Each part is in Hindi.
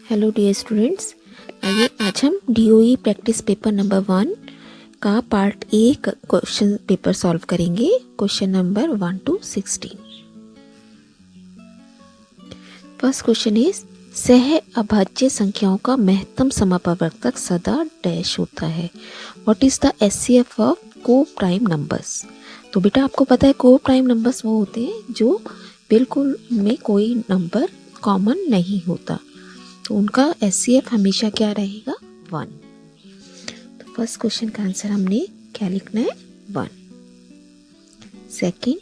हेलो डियर स्टूडेंट्स, आइए आज हम DOE प्रैक्टिस पेपर नंबर 1 का part A question paper solve करेंगे। Question number 1 to 16। First question is सह अभाज्य संख्याओं का महत्तम समापवर्तक सदा डैश होता है। What is the SCF of को प्राइम नंबर्स। तो बेटा आपको पता है को प्राइम नंबर्स वो होते हैं जो बिल्कुल में कोई नंबर कॉमन नहीं होता, तो उनका SCF हमेशा क्या रहेगा 1। तो फर्स्ट क्वेश्चन का आंसर हमने क्या लिखना है 1। सेकंड,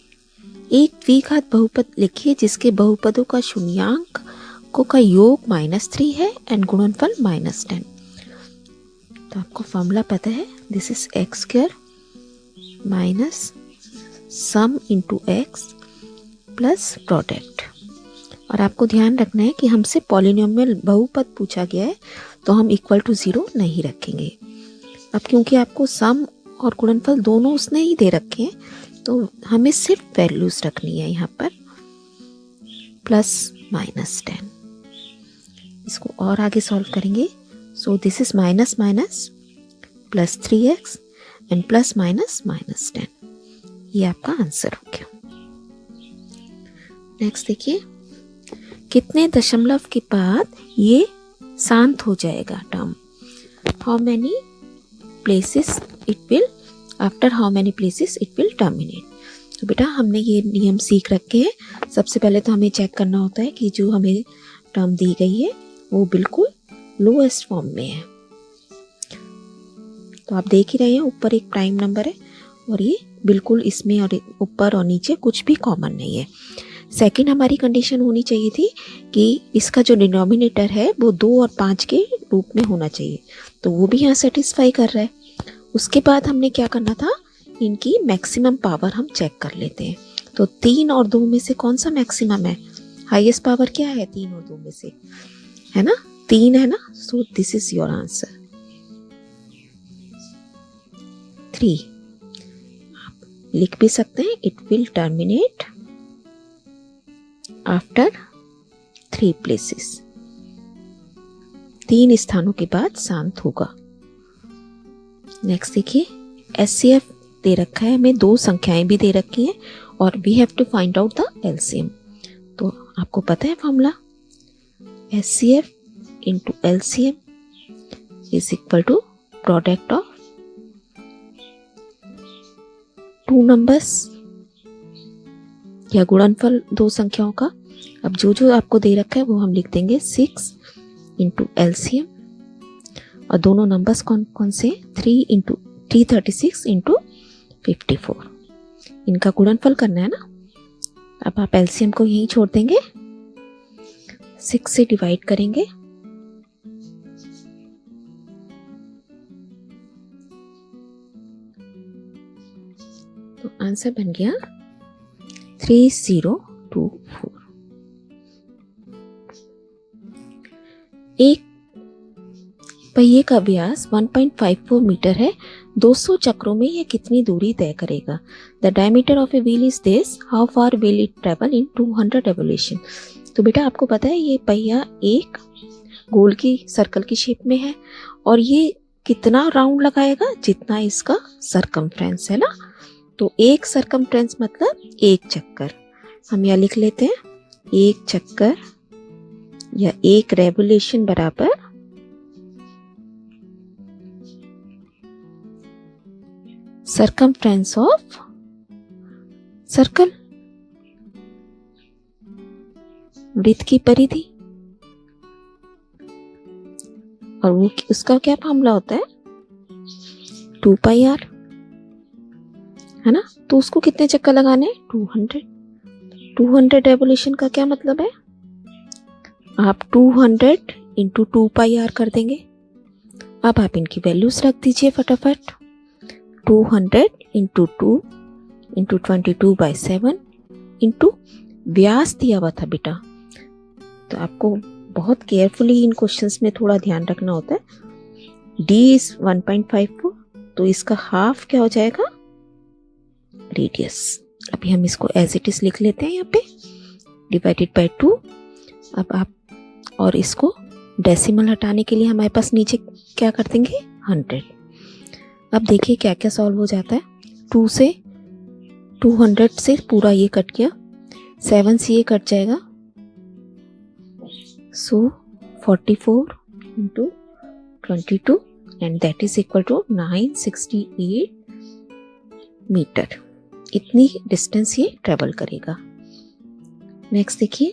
एक द्विघात बहुपद लिखिए जिसके बहुपदों का शून्यांकों का योग -3 है एंड गुणनफल -10। तो आपको फॉर्मूला पता है, this is x square minus sum into x plus product. और आपको ध्यान रखना है कि हमसे पॉलिनोमियल बहुपद पूछा गया है तो हम इक्वल टू 0 नहीं रखेंगे। अब क्योंकि आपको सम और गुणनफल दोनों उसने ही दे रखे हैं तो हमें सिर्फ वैल्यूज रखनी है यहाँ पर प्लस -10। इसको और आगे सॉल्व करेंगे। So this is minus minus plus 3x and plus minus -10। ये आपका आंसर हो गया। नेक्स्ट देखिए, कितने दशमलव के बाद ये शांत हो जाएगा term. How many places it will, after how many places it will terminate. तो बेटा हमने ये नियम सीख रखे हैं। सबसे पहले तो हमें चेक करना होता है कि जो हमें टर्म दी गई है वो बिल्कुल लोएस्ट फॉर्म में है। तो आप देख ही रहे हैं ऊपर एक प्राइम नंबर है और ये बिल्कुल इसमें और ऊपर और नीचे कुछ भी कॉमन नहीं है। सेकंड हमारी कंडीशन होनी चाहिए थी कि इसका जो डिनोमिनेटर है वो 2 और 5 के रूप में होना चाहिए, तो वो भी यहाँ सेटिस्फाई कर रहा है। उसके बाद हमने क्या करना था, इनकी मैक्सिमम पावर हम चेक कर लेते हैं। तो 3 और 2 में से कौन सा मैक्सिमम है, हाईएस्ट पावर क्या है 3 और 2 में से, है ना 3 है ना। So this is your answer 3। आप लिख भी सकते हैं it will terminate after 3 places, 3 स्थानों के बाद शांत होगा। नेक्स्ट देखिए, SCF दे रखा है हमें, 2 संख्याएं भी दे रखी हैं और we have to find out the LCM। तो आपको पता है formula, SCF into LCM is equal to product of 2 numbers या गुणनफल 2 संख्याओं का। अब जो जो आपको दे रखा है वो हम लिख देंगे 6 इंटू LCM, और दोनों नंबर्स कौन कौन से, 336 इंटू 54। इनका गुणनफल करना है ना। अब आप LCM को यहीं छोड़ देंगे, 6 से डिवाइड करेंगे तो आंसर बन गया 3024। एक पहिए का व्यास 1.54 मीटर है, 200 चक्रों में यह कितनी दूरी तय करेगा। The diameter of a wheel is this, how far will it travel in 200 revolution. तो बेटा आपको पता है ये पहिया एक गोल की सर्कल की शेप में है और ये कितना राउंड लगाएगा, जितना इसका सरकमफ्रेंस है ना। तो एक सरकमफ्रेंस मतलब एक चक्कर, हम यहाँ लिख लेते हैं एक चक्कर या एक रेवोल्यूशन बराबर सरकमफ्रेंस ऑफ सर्कल, वृत्त की परिधि। और वो उसका क्या फॉर्मूला होता है 2πr, है ना। तो उसको कितने चक्कर लगाने, 200 रेवोल्यूशन का क्या मतलब है, आप 200 इंटू 2πr कर देंगे। अब आप इनकी वैल्यूज रख दीजिए फटाफट, 200 इंटू 2 इंटू 22/7 इंटू व्यास दिया हुआ था बेटा। तो आपको बहुत केयरफुली इन क्वेश्चंस में थोड़ा ध्यान रखना होता है। D इज 1.54, तो इसका हाफ क्या हो जाएगा रेडियस। अभी हम इसको एज इट इज लिख लेते हैं यहाँ पे, डिवाइडेड बाय 2। अब आप और इसको डेसिमल हटाने के लिए हमारे पास नीचे क्या कर देंगे 100। अब देखिए क्या क्या सॉल्व हो जाता है। 2 से 200 से पूरा ये कट गया, 7 से ये कट जाएगा, so 44 into 22 and that is equal to 968 metre. इतनी डिस्टेंस ये ट्रेवल करेगा। नेक्स्ट देखिए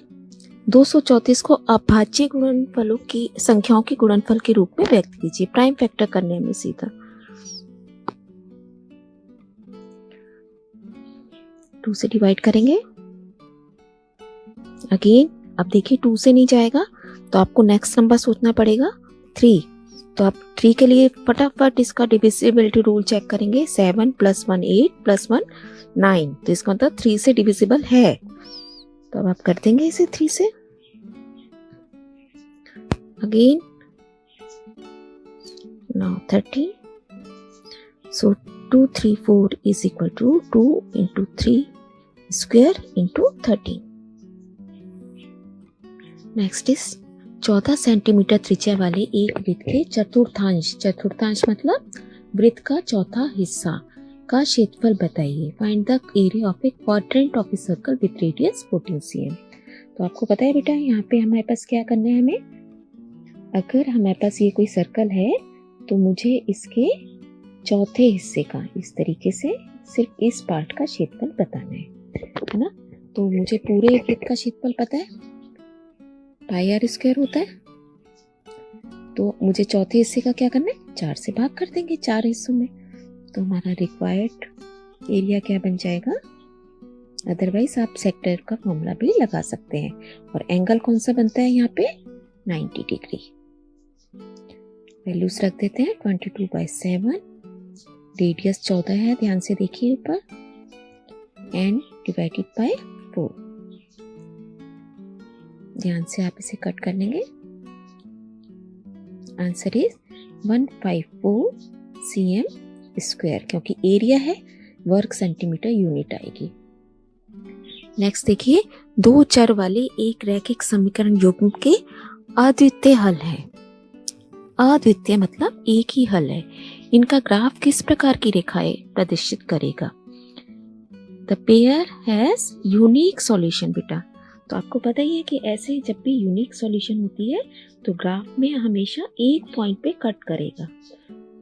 234 को अभाज्य गुणनफलों की संख्याओं के गुणनफल के रूप में व्यक्त कीजिए। प्राइम फैक्टर करने में सीधा 2 से डिवाइड करेंगे। अगेन अब देखिए 2 से नहीं जाएगा तो आपको नेक्स्ट नंबर सोचना पड़ेगा 3। तो आप 3 के लिए फटाफट इसका डिविजिबिलिटी रूल चेक करेंगे। 7 + 1 8 + 1 9, तो इसका मतलब 3 से डिविजिबल है। तो अब आप कर देंगे इसे 3 से। Again now 30, so 234 is equal to 2 into 3 square into 13। Next is 14 centimetre त्रिज्या वाले एक वृत्त के चतुर्थांश मतलब वृत्त का चौथा हिस्सा का क्षेत्रफल बताइए। Find the area of A quadrant of a circle with radius 14 cm। तो आपको पता है बेटा यहाँ पे हमारे पास क्या करना है हमें। अगर हमारे पास ये कोई सर्कल है तो मुझे इसके चौथे हिस्से का इस तरीके से सिर्फ इस पार्ट का क्षेत्रफल बताना है ना। तो मुझे पूरे वृत्त का क्षेत्रफल पता है, πr² होता है। तो मुझे चौथे हिस्से का क्या करना है, 4 से भाग कर देंगे 4 हिस्सों में। तो हमारा रिक्वायर्ड एरिया क्या बन जाएगा। अदरवाइज आप सेक्टर का फॉर्मूला भी लगा सकते हैं। और एंगल कौन सा बनता है यहाँ पे 90 डिग्री। वैल्यूज रख देते हैं 22/7, रेडियस 14 है, ध्यान से देखिए ऊपर, एंड डिवाइडेड बाय 4। ध्यान से आप इसे कट कर लेंगे। आंसर इज 154 cm स्क्वायर, क्योंकि एरिया है, वर्ग सेंटीमीटर यूनिट आएगी। नेक्स्ट देखिए 2 चर वाले एक रैखिक समीकरण युग्म के अद्वितीय हल है। अद्वितीय मतलब एक ही हल है। इनका ग्राफ किस प्रकार की रेखाएं प्रदर्शित करेगा। The pair has unique solution बेटा। तो आपको पता ही है कि ऐसे जब भी यूनिक सॉल्यूशन होती है तो ग्राफ में हमेशा एक पॉइंट पे कट करेगा।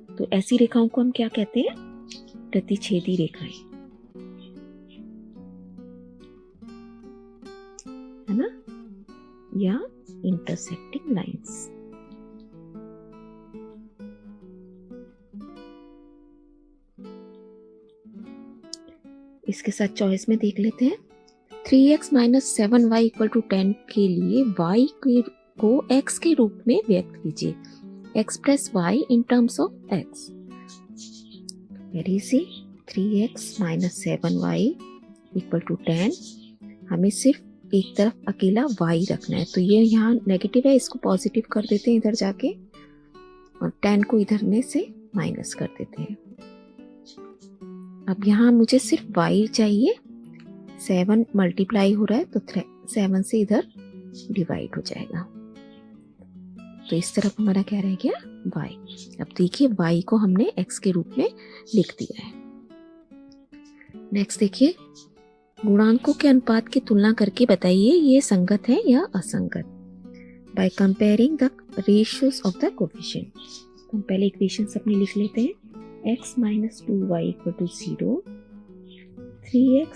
तो ऐसी रेखाओं को हम क्या कहते हैं, प्रतिच्छेदी रेखाएं, है ना, या इंटरसेक्टिंग लाइंस। इसके साथ चॉइस में देख लेते हैं। 3x - 7y = 10 के लिए y को x के रूप में व्यक्त कीजिए। x + y in terms of x। Very easy. 3x - 7y = 10। हमें सिर्फ एक तरफ अकेला y रखना है। तो ये यहाँ नेगेटिव है, इसको पॉजिटिव कर देते हैं इधर जाके, और 10 को इधर में से माइनस कर देते हैं। अब यहाँ मुझे सिर्फ y चाहिए। 7 मल्टीप्लाई हो रहा है तो 7 से इधर डिवाइड हो जाएगा। तो इस तरफ हमारा क्या रह गया y। अब देखिए y को हमने x के रूप में लिख दिया है। नेक्स्ट देखिए गुणांकों के अनुपात की तुलना करके बताइए ये संगत है या असंगत। By comparing the ratios of the coefficient. हम पहले इक्वेशंस अपनी लिख लेते हैं। x - 2y = 0, 3x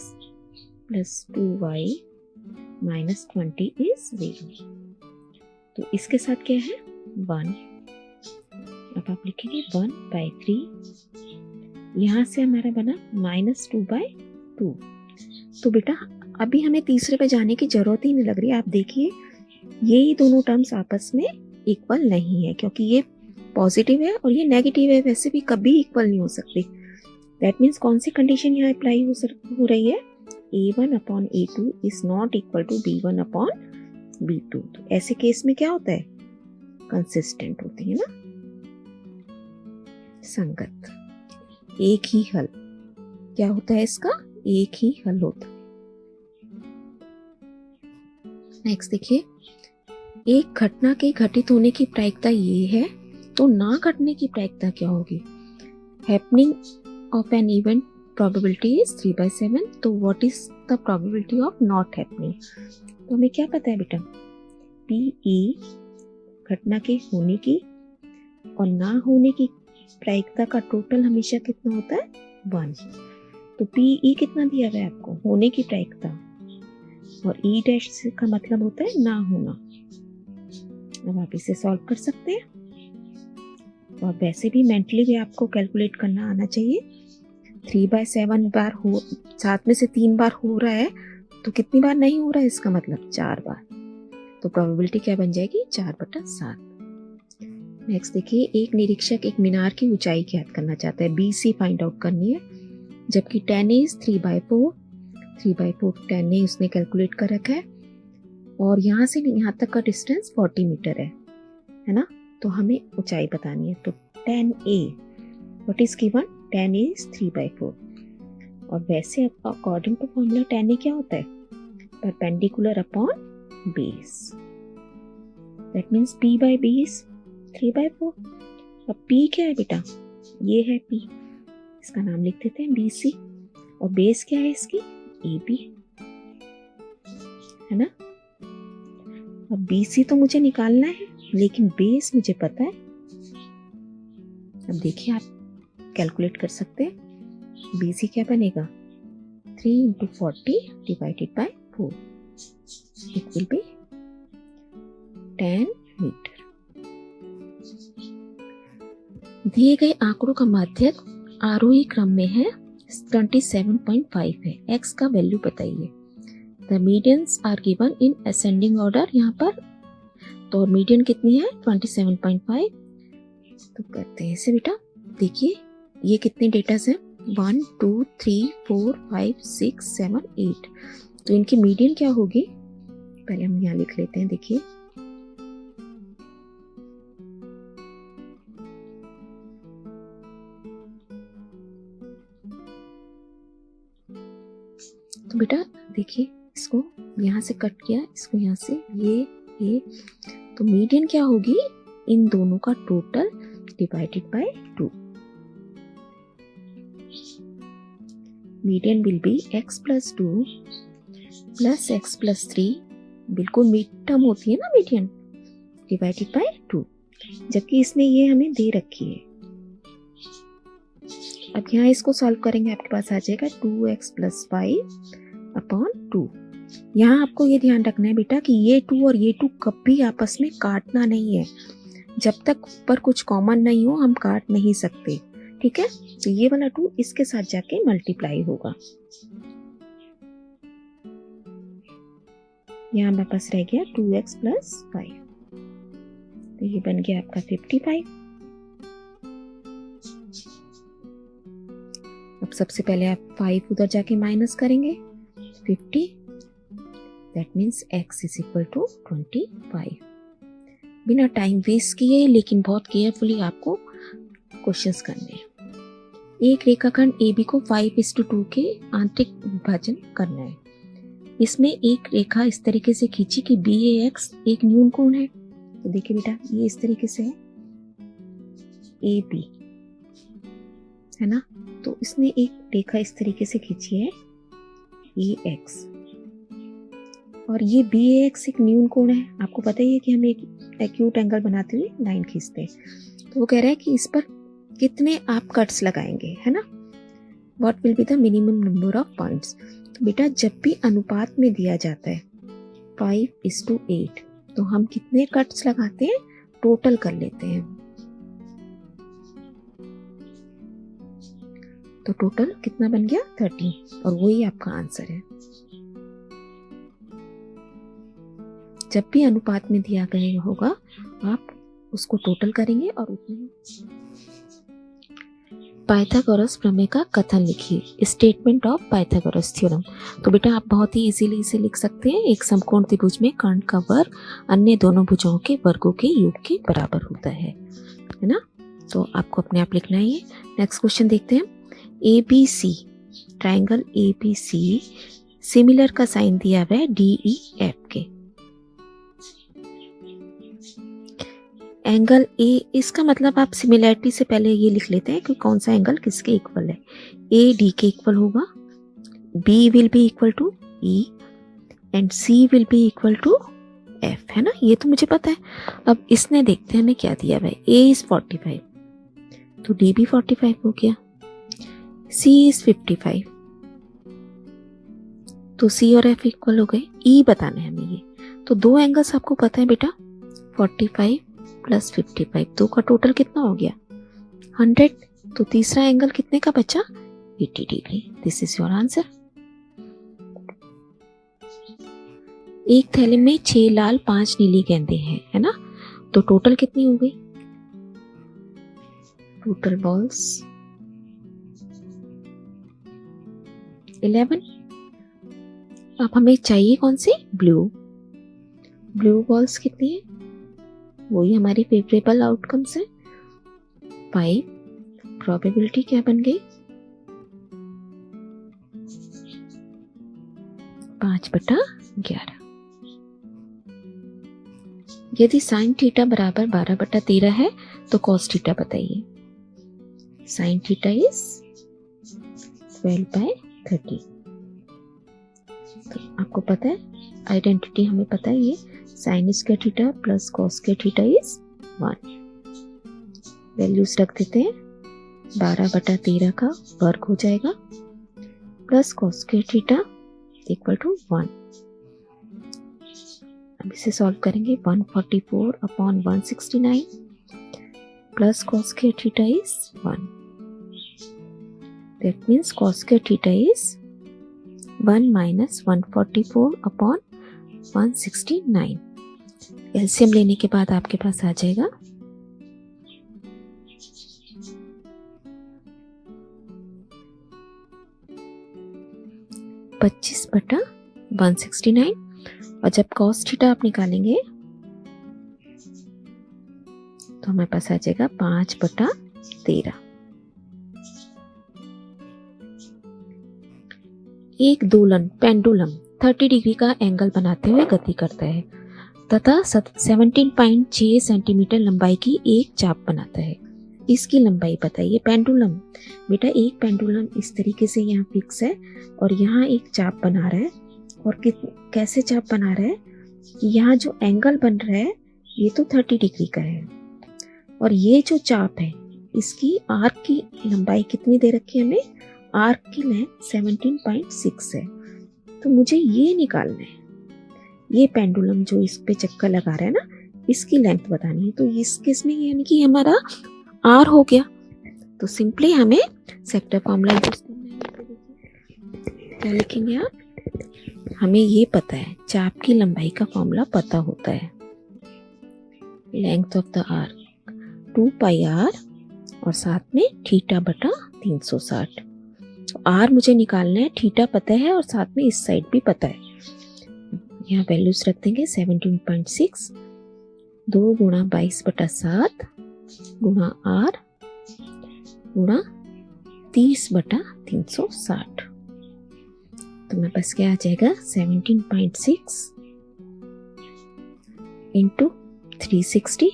+ 2y - 20 is 0। तो इसके साथ क्या है 1। अब आप लिखेंगे 1/3। यहाँ से हमारा बना -2/2। तो बेटा अभी हमें तीसरे पे जाने की जरूरत ही नहीं लग रही। आप देखिए ये दोनों टर्म्स आपस में इक्वल नहीं है, क्योंकि ये पॉजिटिव है और ये नेगेटिव है, वैसे भी कभी इक्वल नहीं हो सकते। दैट मीन्स कौन सी कंडीशन यहाँ अप्लाई हो रही है, A1/A2 is not equal to B1/B2। तो ऐसे केस में क्या होता है, कंसिस्टेंट होती है ना, संगत, एक ही हल। क्या होता है इसका, एक ही हल होता है। नेक्स्ट देखिए एक घटना के घटित होने की प्रायिकता ये है, तो ना घटने की प्रायिकता क्या होगी? Happening of an event probability is 3/7, तो what is the probability of not happening? तो हमें क्या पता है बेटा, PE घटना के होने की और ना होने की प्रायिकता का टोटल हमेशा कितना होता है? 1। तो PE कितना दिया गया आपको? होने की प्रायिकता, और E डैश का मतलब होता है ना होना। अब आप इसे सॉल्व कर सकते हैं, और वैसे भी मेंटली भी आपको कैलकुलेट करना आना चाहिए। 3/7 बार हो, 7 में से 3 बार हो रहा है, तो कितनी बार नहीं हो रहा है? इसका मतलब 4 बार। तो प्रोबेबिलिटी क्या बन जाएगी? 4/7। नेक्स्ट देखिए, एक निरीक्षक एक मीनार की ऊंचाई ज्ञात करना चाहता है, BC फाइंड आउट करनी है, जबकि 10 इज 3/4, 3/4 10 ए उसने कैलकुलेट कर रखा है, और यहाँ से यहाँ तक का डिस्टेंस 40 मीटर है ना? तो हमें ऊंचाई बतानी है। तो 10A what is given? 10A is 3/4, और वैसे अकॉर्डिंग टू फॉर्मूला 10A क्या होता है? Perpendicular upon base, that means P/B is 3/4। अब P क्या है बेटा? ये है P, इसका नाम लिख देते हैं BC, और बेस क्या है इसकी? AB, है ना? अब BC तो मुझे निकालना है, लेकिन बेस मुझे पता है। अब देखिए, आप कैलकुलेट कर सकते हैं। BC क्या बनेगा? 3 × 40 / 4, इट विल बी 10 मीटर। दिए गए आंकड़ों का माध्यक आरोही क्रम में है, 27.5 है। x का वैल्यू बताइए। The medians are given in ascending order, यहाँ पर तो मीडियन कितनी है? 27.5। तो करते हैं इसे बेटा। देखिए ये कितने डेटास हैं? 1 2 3 4 5 6 7 8। तो इनकी मीडियन क्या होगी? पहले हम यहाँ लिख लेते हैं। देखिए तो बेटा देखिए, इसको यहाँ से कट किया, इसको यहाँ से, ये तो मीडियन क्या होगी? इन दोनों का total divided by 2। Median will be x + 2 + x + 3, बिल्कुल मिड टर्म होती है ना मीडियन, डिवाइडेड बाय 2, जबकि इसने ये हमें दे रखी है। अब यहाँ इसको सॉल्व करेंगे, आपके पास आ जाएगा 2x + 5/2। यहाँ आपको ये ध्यान रखना है बेटा कि ये 2 और ये 2 कभी आपस में काटना नहीं है। जब तक ऊपर कुछ कॉमन नहीं हो हम काट नहीं सकते, ठीक है? तो ये वाला 2 इसके साथ जाके मल्टीप्लाई होगा। यहाँ मेरे पास रह गया 2x + 5, तो ये बन गया आपका 55। अब सबसे पहले आप 5 उधर जाके माइनस करेंगे, 50, दैट मीन्स x = 25। बिना टाइम वेस्ट किए लेकिन बहुत केयरफुली आपको क्वेश्चंस करने हैं। एक रेखाखंड AB को 5:2 के आंतरिक विभाजन करना है। इसमें एक रेखा इस तरीके से खींची कि BAX एक न्यून कोण है। तो देखिए बेटा, ये इस तरीके से है AB, है ना? तो इसने एक रेखा इस तरीके से खींची है AX, और ये BAX एक न्यून कोण है। आपको पता ही है कि हम एक एक्यूट एंगल बनाते हुए लाइन खींचते हैं। तो वो कह रहा है कि इस पर कितने आप कट्स लगाएंगे, है ना? What will be the minimum number of points? तो बेटा जब भी अनुपात में दिया जाता है 5:8, तो हम कितने कट्स लगाते हैं? टोटल कर लेते हैं। तो टोटल कितना बन गया? 13, और वही आपका आंसर है। जब भी अनुपात में दिया गया होगा आप उसको टोटल करेंगे और उतने। पाइथागोरस प्रमेय का कथन लिखिए। Statement of Pythagoras theorem. तो बेटा आप बहुत ही इजीली इसे लिख सकते हैं। एक समकोण त्रिभुज में कर्ण का वर्ग अन्य दोनों भुजाओं के वर्गों के योग के बराबर होता है ना? तो आपको अपने आप लिखना है ये। नेक्स्ट क्वेश्चन देखते हैं। ABC ट्राइंगल ABC सिमिलर का साइन दिया हुआ है DEF के। एंगल ए, इसका मतलब आप सिमिलैरिटी से पहले ये लिख लेते हैं कि कौन सा एंगल किसके इक्वल है। ए डी के इक्वल होगा, B will be equal to E and C will be equal to F, है ना, ये तो मुझे पता है। अब इसने देखते हैं हमें क्या दिया हुआ है। ए इज 45 तो डी भी 45 हो गया, सी इज 55 तो सी और एफ इक्वल हो गए। ई बताना है हमें ये, तो दो एंगल्स आपको पता है बेटा, 45 प्लस 55, दो का टोटल कितना हो गया 100, तो तीसरा एंगल कितने का बचा 80 degree. This is your answer. एक थैले में 6 लाल 5 नीली गेंदें हैं, है ना, तो टोटल कितनी हो गई, टोटल बॉल्स 11। अब हमें चाहिए कौन सी, ब्लू। ब्लू बॉल्स कितनी है, वही हमारी फेवरेबल आउटकम्स है 5। प्रोबेबिलिटी क्या बन गई 5/11। यदि साइन थीटा बराबर 12/13 है तो कॉस थीटा बताइए। Sine theta is 12/30। तो आपको पता है आइडेंटिटी, हमें पता है ये sine square theta plus cos square theta is 1। Values रख देते हैं, 12/13 का वर्ग हो जाएगा plus cos square theta equal to 1। अब इसे सॉल्व करेंगे, 144/169 plus cos square theta is 1। That means cos square theta is 1 minus 144/169। LCM लेने के बाद आपके पास आ जाएगा 25/169, और जब कॉस थीटा आप निकालेंगे तो हमारे पास आ जाएगा 5/13। एक दोलन पेंडुलम 30 डिग्री का एंगल बनाते हुए गति करता है तथा 17.6 सेंटीमीटर लंबाई की एक चाप बनाता है। इसकी लंबाई बताइए। पेंडुलम बेटा, एक पेंडुलम इस तरीके से यहाँ फिक्स है और यहाँ एक चाप बना रहा है, और कैसे चाप बना रहा है, यहाँ जो एंगल बन रहा है ये तो 30 डिग्री का है, और ये जो चाप है इसकी आर्क की लंबाई कितनी दे रखी है हमें, आर्क की लेंथ 17.6 है। तो मुझे ये निकालना है, ये पेंडुलम जो इस पे चक्कर लगा रहा है ना, इसकी लेंथ बतानी है। तो इस केस में यानी कि हमारा आर हो गया, तो सिंपली हमें सेक्टर फॉर्मूला यूज करना है। क्या लिखेंगे आप, हमें ये पता है चाप की लंबाई का फॉर्मूला पता होता है, length of the arc 2πr और साथ में θ/360। आर मुझे निकालना है, थीटा पता है और साथ में इस साइड भी पता है। यहाँ वैल्यूज रख देंगे 17.6, 2 गुणा 22/7 गुणा आर गुणा 30/360। तो मेरे पास क्या आ जाएगा 17.6 into 360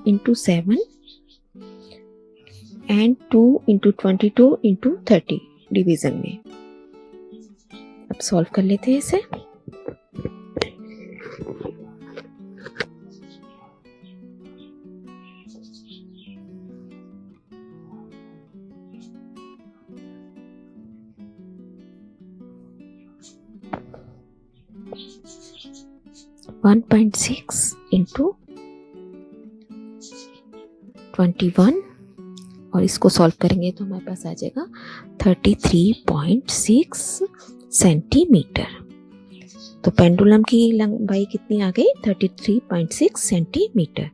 into 7 and 2 into 22 into 30 division में। अब सॉल्व कर लेते हैं इसे। वन 1.6 इंटू 21 और इसको सॉल्व करेंगे तो हमारे पास आ जाएगा 33.6 सेंटीमीटर। तो पेंडुलम की लंबाई कितनी आ गई 33.6 सेंटीमीटर।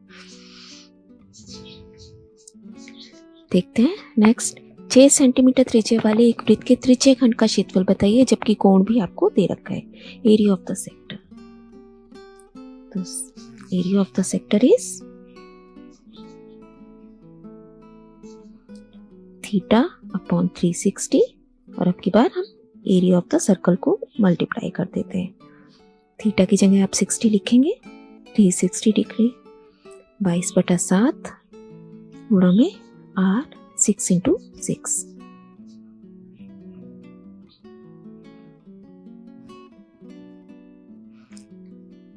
देखते हैं नेक्स्ट। 6 सेंटीमीटर त्रिज्या वाले एक वृत्त के त्रिज्या खंड का क्षेत्रफल बताइए जबकि कोण भी आपको दे रखा है। एरिया ऑफ द सेक्टर, तो area of the sector is θ/360 और अब की बार हम एरिया ऑफ द सर्कल को मल्टीप्लाई कर देते हैं। थीटा की जगह आप 60 लिखेंगे, 360 डिग्री 22/7 गुणा में 8, 6 into 6,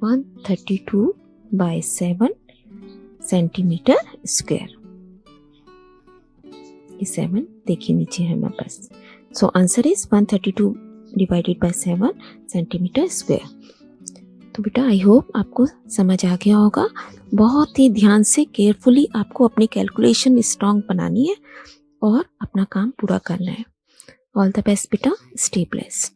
132/7 सेंटीमीटर स्क्वायर। ये 7 देखिए नीचे है मेरे पास। So answer is 132 divided by 7 centimetre square. तो बेटा आई होप आपको समझ आ गया होगा। बहुत ही ध्यान से केयरफुली आपको अपनी कैलकुलेशन स्ट्रॉन्ग बनानी है और अपना काम पूरा करना है। ऑल द बेस्ट बेटा, स्टे ब्लेस्ड।